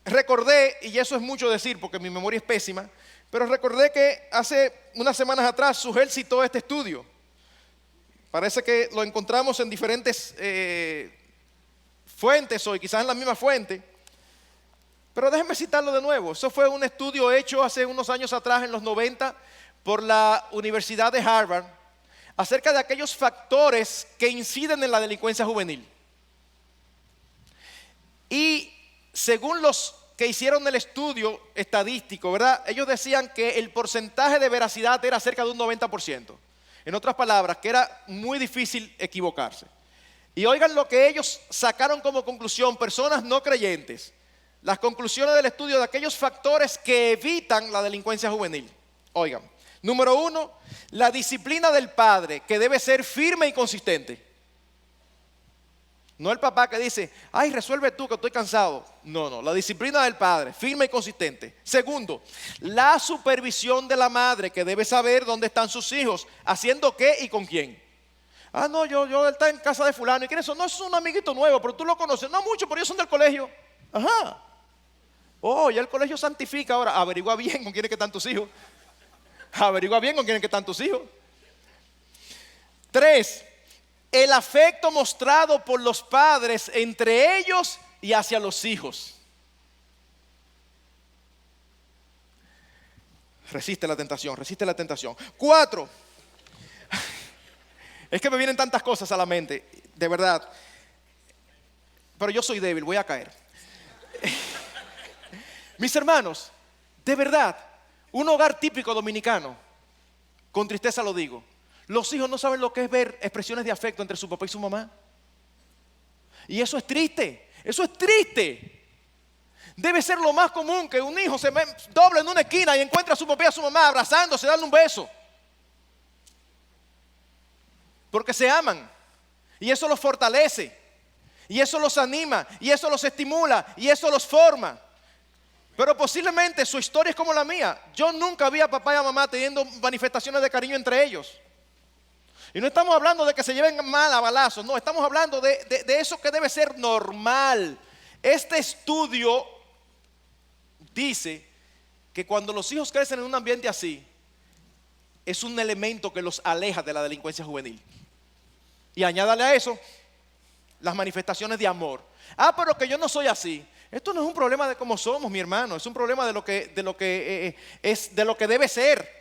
S1: recordé, y eso es mucho decir porque mi memoria es pésima, pero recordé que hace unas semanas atrás Sujel citó este estudio. Parece que lo encontramos en diferentes fuentes hoy, quizás en la misma fuente. Pero déjenme citarlo de nuevo. Eso fue un estudio hecho hace unos años atrás, en los 90, por la Universidad de Harvard, acerca de aquellos factores que inciden en la delincuencia juvenil. Y según los que hicieron el estudio estadístico, ¿verdad? Ellos decían que el porcentaje de veracidad era cerca de un 90%. En otras palabras, que era muy difícil equivocarse. Y oigan lo que ellos sacaron como conclusión, personas no creyentes. Las conclusiones del estudio de aquellos factores que evitan la delincuencia juvenil. Oigan, número 1, la disciplina del padre, que debe ser firme y consistente. No el papá que dice, ay, resuelve tú que estoy cansado. No, la disciplina del padre, firme y consistente. Segundo, la supervisión de la madre, que debe saber dónde están sus hijos, haciendo qué y con quién. Ah, no, él está en casa de fulano. ¿Y quién es eso? No, es un amiguito nuevo, pero tú lo conoces. No mucho, pero ellos son del colegio. Ajá. Oh, ya el colegio santifica ahora. Averigua bien con quién es que están tus hijos. Averigua bien con quién es que están tus hijos. 3, el afecto mostrado por los padres entre ellos y hacia los hijos. Resiste la tentación, resiste la tentación. 4, es que me vienen tantas cosas a la mente, de verdad. Pero yo soy débil, voy a caer. Mis hermanos, de verdad, un hogar típico dominicano, con tristeza lo digo, los hijos no saben lo que es ver expresiones de afecto entre su papá y su mamá. Y eso es triste, eso es triste. Debe ser lo más común que un hijo se doble en una esquina y encuentre a su papá y a su mamá abrazándose, dando un beso. Porque se aman. Y eso los fortalece. Y eso los anima. Y eso los estimula. Y eso los forma. Pero posiblemente su historia es como la mía. Yo nunca vi a papá y a mamá teniendo manifestaciones de cariño entre ellos. Y no estamos hablando de que se lleven mal a balazos. No, estamos hablando de eso que debe ser normal. Este estudio dice que cuando los hijos crecen en un ambiente así, es un elemento que los aleja de la delincuencia juvenil. Y añádale a eso las manifestaciones de amor. Ah, pero que yo no soy así. Esto no es un problema de cómo somos, mi hermano. Es un problema de lo que debe ser.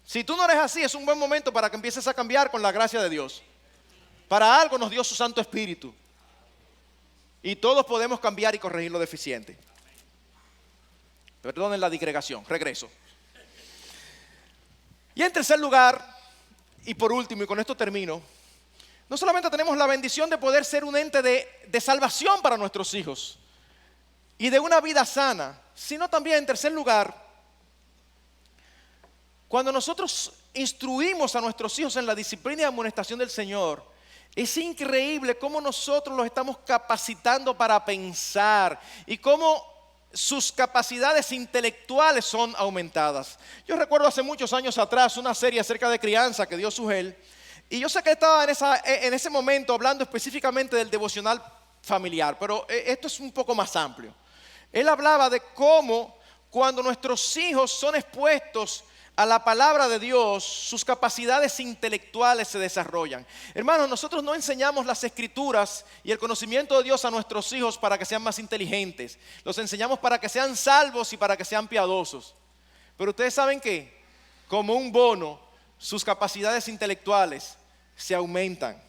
S1: Si tú no eres así, es un buen momento para que empieces a cambiar con la gracia de Dios. Para algo nos dio su Santo Espíritu. Y todos podemos cambiar y corregir lo deficiente. Perdonen la digregación, regreso. Y en tercer lugar, y por último, y con esto termino, no solamente tenemos la bendición de poder ser un ente de salvación para nuestros hijos y de una vida sana, sino también, en tercer lugar, cuando nosotros instruimos a nuestros hijos en la disciplina y amonestación del Señor, es increíble cómo nosotros los estamos capacitando para pensar y cómo sus capacidades intelectuales son aumentadas. Yo recuerdo hace muchos años atrás una serie acerca de crianza que dio Sugel, y yo sé que estaba en ese momento hablando específicamente del devocional familiar, pero esto es un poco más amplio. Él hablaba de cómo cuando nuestros hijos son expuestos a la palabra de Dios, sus capacidades intelectuales se desarrollan. Hermanos, nosotros no enseñamos las escrituras y el conocimiento de Dios a nuestros hijos para que sean más inteligentes. Los enseñamos para que sean salvos y para que sean piadosos. Pero ustedes saben que, como un bono, sus capacidades intelectuales se aumentan.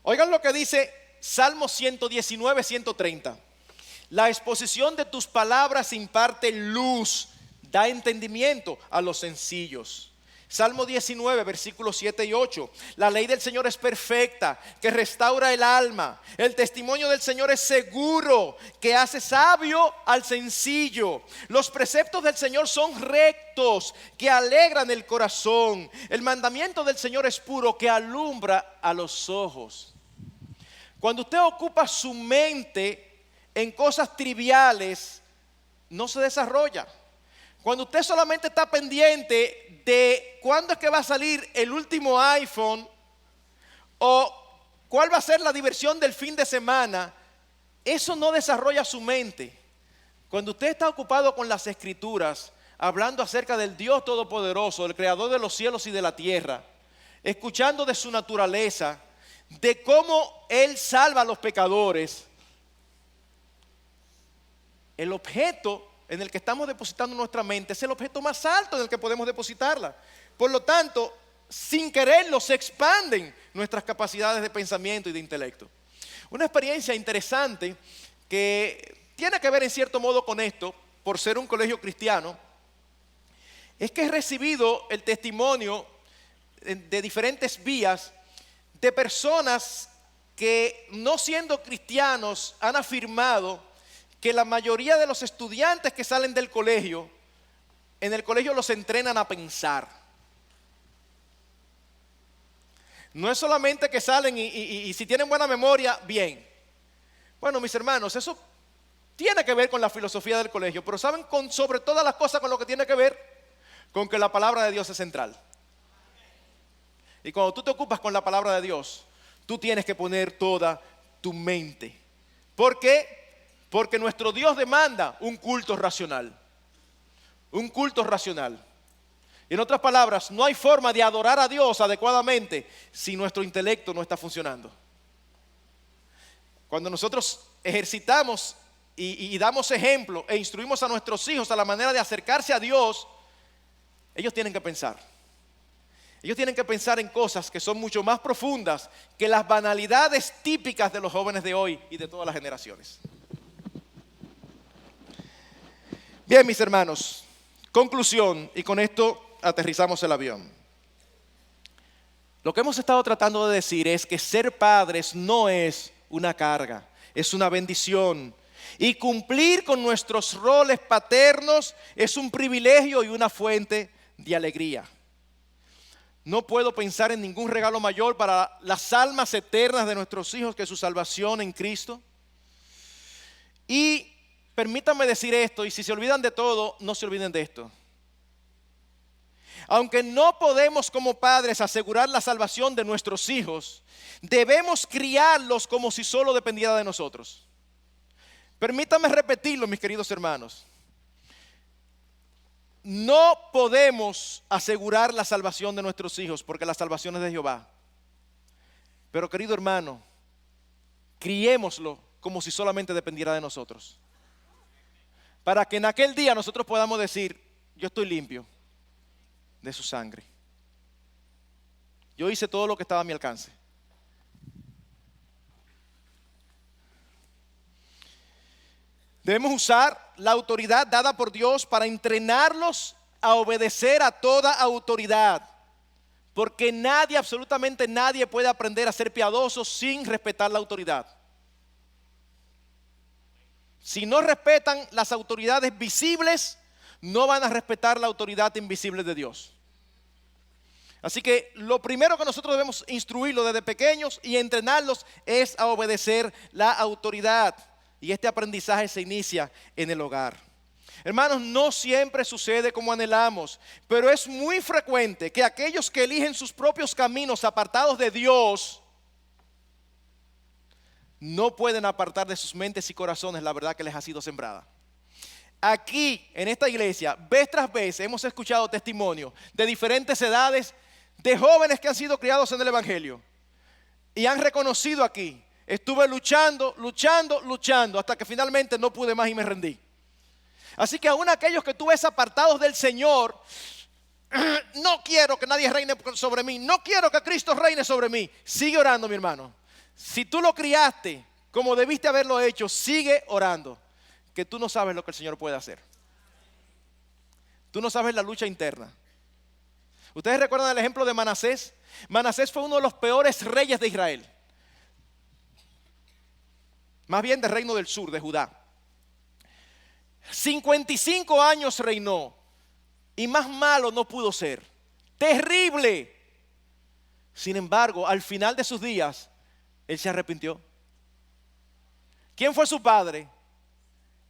S1: Oigan lo que dice Salmo 119, 130. La exposición de tus palabras imparte luz, da entendimiento a los sencillos. Salmo 19, versículos 7 y 8. La ley del Señor es perfecta, que restaura el alma. El testimonio del Señor es seguro, que hace sabio al sencillo. Los preceptos del Señor son rectos, que alegran el corazón. El mandamiento del Señor es puro, que alumbra a los ojos. Cuando usted ocupa su mente en cosas triviales, no se desarrolla. Cuando usted solamente está pendiente de cuándo es que va a salir el último iPhone o cuál va a ser la diversión del fin de semana, eso no desarrolla su mente. Cuando usted está ocupado con las escrituras, hablando acerca del Dios Todopoderoso, el creador de los cielos y de la tierra, escuchando de su naturaleza, de cómo Él salva a los pecadores, el objeto en el que estamos depositando nuestra mente es el objeto más alto en el que podemos depositarla. Por lo tanto, sin quererlo, se expanden nuestras capacidades de pensamiento y de intelecto. Una experiencia interesante que tiene que ver en cierto modo con esto, por ser un colegio cristiano, es que he recibido el testimonio de diferentes vías de personas que, no siendo cristianos, han afirmado que la mayoría de los estudiantes que salen del colegio, en el colegio los entrenan a pensar. No es solamente que salen y si tienen buena memoria, bien. Bueno, mis hermanos, eso tiene que ver con la filosofía del colegio, pero saben sobre todas las cosas con lo que tiene que ver con que la palabra de Dios es central. Y cuando tú te ocupas con la palabra de Dios, tú tienes que poner toda tu mente. ¿Por qué? Porque nuestro Dios demanda un culto racional. Un culto racional. En otras palabras, no hay forma de adorar a Dios adecuadamente si nuestro intelecto no está funcionando. Cuando nosotros ejercitamos y damos ejemplo e instruimos a nuestros hijos a la manera de acercarse a Dios, ellos tienen que pensar. Ellos tienen que pensar en cosas que son mucho más profundas que las banalidades típicas de los jóvenes de hoy y de todas las generaciones. Bien, mis hermanos, conclusión, y con esto aterrizamos el avión. Lo que hemos estado tratando de decir es que ser padres no es una carga, es una bendición. Y cumplir con nuestros roles paternos es un privilegio y una fuente de alegría. No puedo pensar en ningún regalo mayor para las almas eternas de nuestros hijos que su salvación en Cristo. Y permítanme decir esto, y si se olvidan de todo, no se olviden de esto. Aunque no podemos como padres asegurar la salvación de nuestros hijos, debemos criarlos como si solo dependiera de nosotros. Permítanme repetirlo, mis queridos hermanos. No podemos asegurar la salvación de nuestros hijos porque la salvación es de Jehová. Pero, querido hermano, criémoslo como si solamente dependiera de nosotros. Para que en aquel día nosotros podamos decir, yo estoy limpio de su sangre. Yo hice todo lo que estaba a mi alcance. Debemos usar la autoridad dada por Dios para entrenarlos a obedecer a toda autoridad. Porque nadie, absolutamente nadie puede aprender a ser piadoso sin respetar la autoridad. Si no respetan las autoridades visibles, no van a respetar la autoridad invisible de Dios. Así que lo primero que nosotros debemos instruirlos desde pequeños y entrenarlos es a obedecer la autoridad. y este aprendizaje se inicia en el hogar. Hermanos, no siempre sucede como anhelamos, pero es muy frecuente que aquellos que eligen sus propios caminos apartados de Dios no pueden apartar de sus mentes y corazones la verdad que les ha sido sembrada. Aquí, en esta iglesia, vez tras vez hemos escuchado testimonios de diferentes edades, de jóvenes que han sido criados en el Evangelio y han reconocido aquí: estuve luchando, hasta que finalmente no pude más y me rendí. Así que aún aquellos que tú ves apartados del Señor, no quiero que nadie reine sobre mí, no quiero que Cristo reine sobre mí. Sigue orando, mi hermano. Si tú lo criaste como debiste haberlo hecho, sigue orando, que tú no sabes lo que el Señor puede hacer. Tú no sabes la lucha interna. ¿Ustedes recuerdan el ejemplo de Manasés? Manasés fue uno de los peores reyes de Israel. Más bien del reino del sur, de Judá. 55 años reinó y más malo no pudo ser. Terrible. Sin embargo, al final de sus días, él se arrepintió. ¿Quién fue su padre?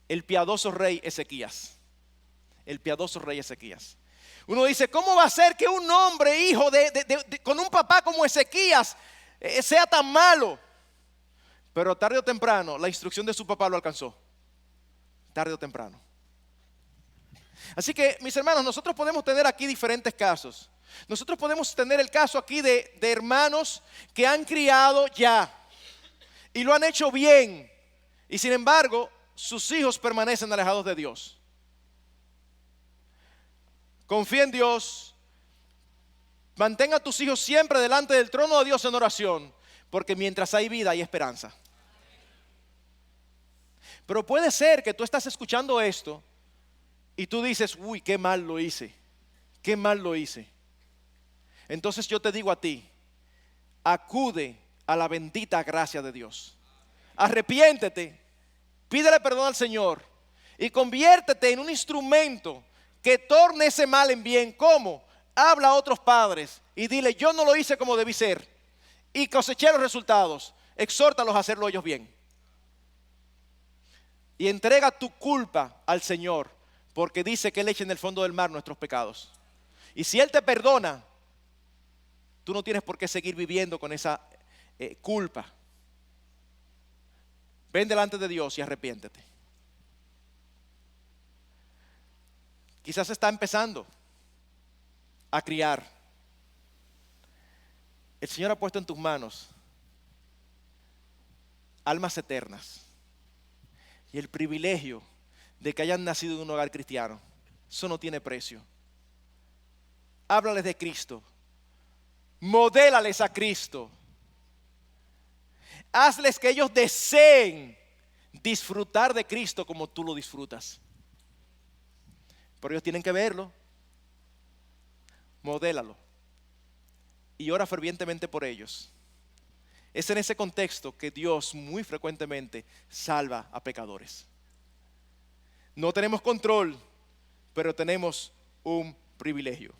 S1: El piadoso rey Ezequías. El piadoso rey Ezequías. Uno dice, ¿cómo va a ser que un hombre, hijo con un papá como Ezequías, sea tan malo? Pero tarde o temprano, la instrucción de su papá lo alcanzó. Tarde o temprano. Así que, mis hermanos, nosotros podemos tener aquí diferentes casos. Nosotros podemos tener el caso aquí de hermanos que han criado ya y lo han hecho bien, y sin embargo sus hijos permanecen alejados de Dios. Confía en Dios, mantenga a tus hijos siempre delante del trono de Dios en oración, porque mientras hay vida hay esperanza. Pero puede ser que tú estás escuchando esto y tú dices, uy, qué mal lo hice, qué mal lo hice. Entonces yo te digo a ti, acude a la bendita gracia de Dios. Arrepiéntete, pídele perdón al Señor y conviértete en un instrumento que torne ese mal en bien. ¿Cómo? Habla a otros padres y dile, yo no lo hice como debí ser y coseché los resultados. Exhórtalos a hacerlo ellos bien. Y entrega tu culpa al Señor, porque dice que Él echa en el fondo del mar nuestros pecados. Y si Él te perdona, tú no tienes por qué seguir viviendo con esa culpa. Ven delante de Dios y arrepiéntete. Quizás está empezando a criar. El Señor ha puesto en tus manos almas eternas y el privilegio de que hayan nacido en un hogar cristiano. Eso no tiene precio. Háblales de Cristo. Modélales a Cristo. Hazles que ellos deseen disfrutar de Cristo como tú lo disfrutas. Pero ellos tienen que verlo. Modélalo. Y ora fervientemente por ellos. Es en ese contexto que Dios muy frecuentemente salva a pecadores. No tenemos control, pero tenemos un privilegio.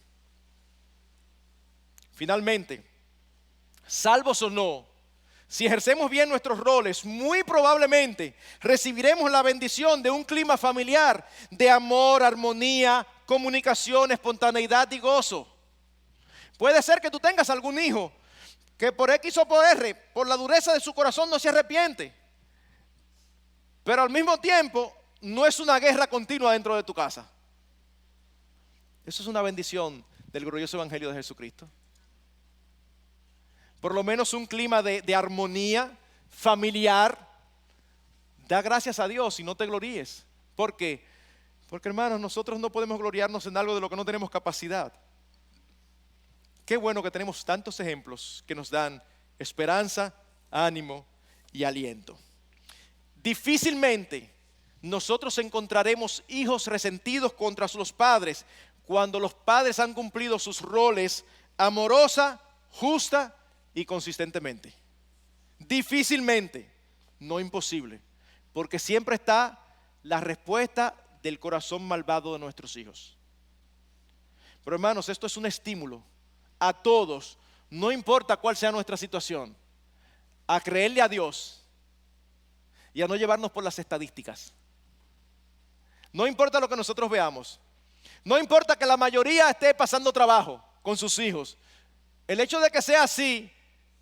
S1: Finalmente, salvos o no, si ejercemos bien nuestros roles, muy probablemente recibiremos la bendición de un clima familiar de amor, armonía, comunicación, espontaneidad y gozo. Puede ser que tú tengas algún hijo que por X o por R, por la dureza de su corazón no se arrepiente. Pero al mismo tiempo, no es una guerra continua dentro de tu casa. Eso es una bendición del glorioso evangelio de Jesucristo. Por lo menos un clima de armonía familiar. Da gracias a Dios y no te gloríes. ¿Por qué? Porque, hermanos, nosotros no podemos gloriarnos en algo de lo que no tenemos capacidad. Qué bueno que tenemos tantos ejemplos que nos dan esperanza, ánimo y aliento. Difícilmente nosotros encontraremos hijos resentidos contra los padres cuando los padres han cumplido sus roles amorosa, justa y consistentemente. Difícilmente, no imposible, porque siempre está la respuesta del corazón malvado de nuestros hijos. Pero hermanos, esto es un estímulo a todos, no importa cuál sea nuestra situación, a creerle a Dios y a no llevarnos por las estadísticas. No importa lo que nosotros veamos. No importa que la mayoría esté pasando trabajo con sus hijos. El hecho de que sea así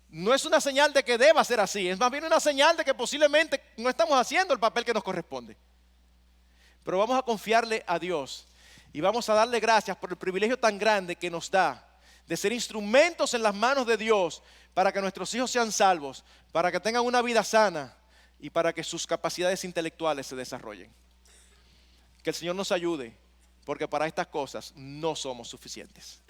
S1: no es una señal de que deba ser así. Es más bien una señal de que posiblemente no estamos haciendo el papel que nos corresponde. Pero vamos a confiarle a Dios y vamos a darle gracias por el privilegio tan grande que nos da de ser instrumentos en las manos de Dios para que nuestros hijos sean salvos, para que tengan una vida sana y para que sus capacidades intelectuales se desarrollen. Que el Señor nos ayude, porque para estas cosas no somos suficientes.